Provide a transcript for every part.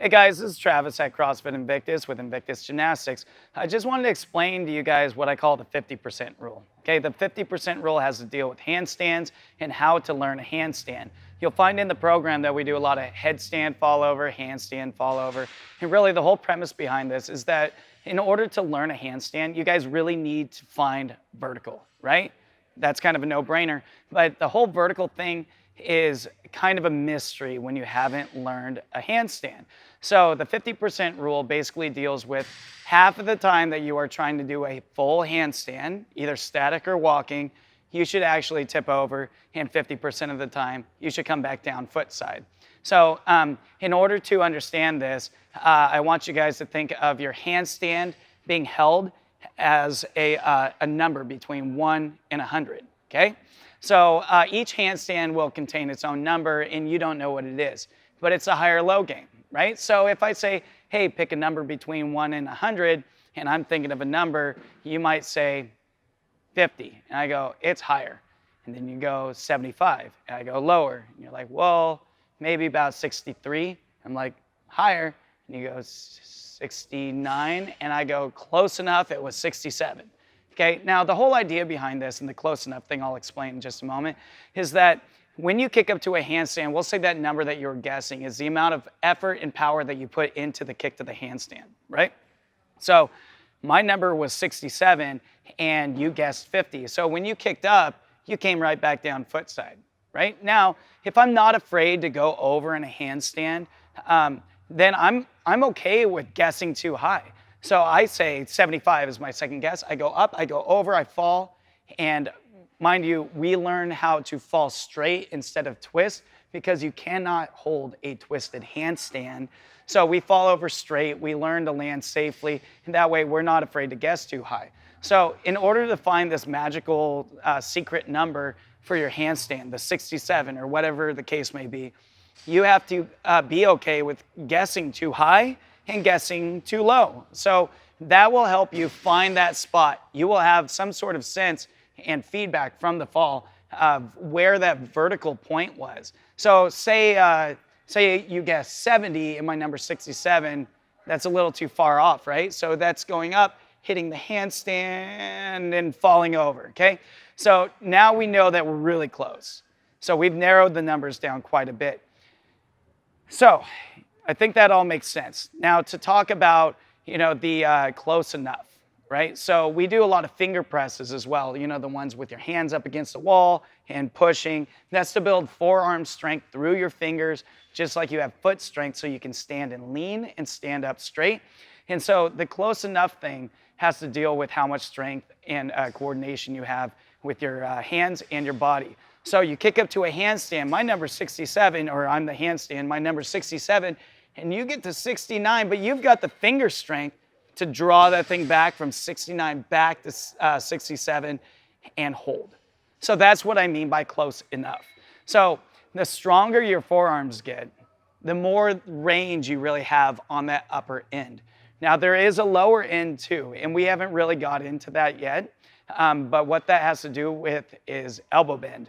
Hey guys, this is Travis at CrossFit Invictus with Invictus Gymnastics. I just wanted to explain to you guys what I call the 50% rule. Okay, the 50% rule has to deal with handstands and how to learn a handstand. You'll find in the program that we do a lot of headstand fall over, handstand fall over. And really the whole premise behind this is that in order to learn a handstand, you guys really need to find vertical, right? That's kind of a no-brainer. But the whole vertical thing is kind of a mystery when you haven't learned a handstand. So the 50% rule basically deals with half of the time that you are trying to do a full handstand, either static or walking, you should actually tip over, and 50% of the time, you should come back down foot side. So in order to understand this, I want you guys to think of your handstand being held as a number between 1 and 100, okay? So each handstand will contain its own number, and you don't know what it is, but it's a higher-low game, right? So if I say, hey, pick a number between 1 and 100, and I'm thinking of a number, you might say 50, and I go, it's higher. And then you go 75, and I go lower, and you're like, well, maybe about 63. I'm like, higher, and you go 69, and I go close enough, it was 67. Okay, now the whole idea behind this, and the close enough thing I'll explain in just a moment, is that when you kick up to a handstand, we'll say that number that you're guessing is the amount of effort and power that you put into the kick to the handstand, right? So my number was 67 and you guessed 50. So when you kicked up, you came right back down foot side, right? Now, if I'm not afraid to go over in a handstand, then I'm okay with guessing too high. So I say 75 is my second guess. I go up, I go over, I fall, and mind you, we learn how to fall straight instead of twist because you cannot hold a twisted handstand. So we fall over straight, we learn to land safely, and that way we're not afraid to guess too high. So in order to find this magical secret number for your handstand, the 67 or whatever the case may be, you have to be okay with guessing too high and guessing too low. So that will help you find that spot. You will have some sort of sense and feedback from the fall of where that vertical point was. So say you guess 70 and my number 67, that's a little too far off, right? So that's going up, hitting the handstand and falling over, okay? So now we know that we're really close. So we've narrowed the numbers down quite a bit. So I think that all makes sense. Now to talk about, the close enough, right? So we do a lot of finger presses as well, the ones with your hands up against the wall and pushing. That's to build forearm strength through your fingers, just like you have foot strength so you can stand and lean and stand up straight. And so the close enough thing has to deal with how much strength and coordination you have with your hands and your body. So you kick up to a handstand, my number's 67, or I'm the handstand, my number's 67, and you get to 69, but you've got the finger strength to draw that thing back from 69 back to 67 and hold. So that's what I mean by close enough. So the stronger your forearms get, the more range you really have on that upper end. Now there is a lower end too, and we haven't really got into that yet, but what that has to do with is elbow bend.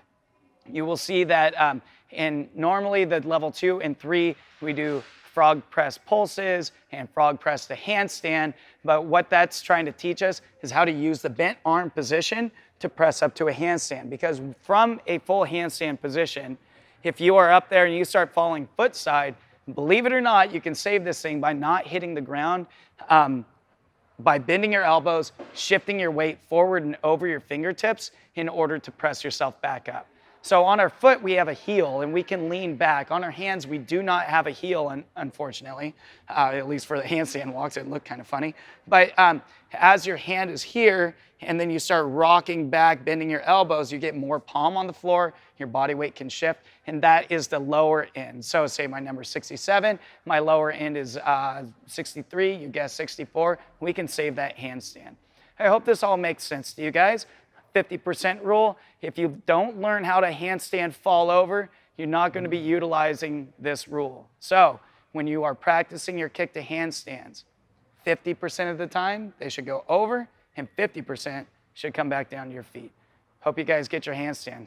You will see that in normally the level 2 and 3, we do frog press pulses and frog press to handstand, but what that's trying to teach us is how to use the bent arm position to press up to a handstand, because from a full handstand position, if you are up there and you start falling foot side, believe it or not, you can save this thing by not hitting the ground, by bending your elbows, shifting your weight forward and over your fingertips in order to press yourself back up. So on our foot, we have a heel and we can lean back. On our hands, we do not have a heel, unfortunately, at least for the handstand walks. It looked kind of funny. But as your hand is here and then you start rocking back, bending your elbows, you get more palm on the floor, your body weight can shift, and that is the lower end. So say my number is 67, my lower end is 63, you guess 64, we can save that handstand. I hope this all makes sense to you guys. 50% rule. If you don't learn how to handstand fall over, you're not going to be utilizing this rule. So when you are practicing your kick to handstands, 50% of the time they should go over and 50% should come back down to your feet. Hope you guys get your handstand.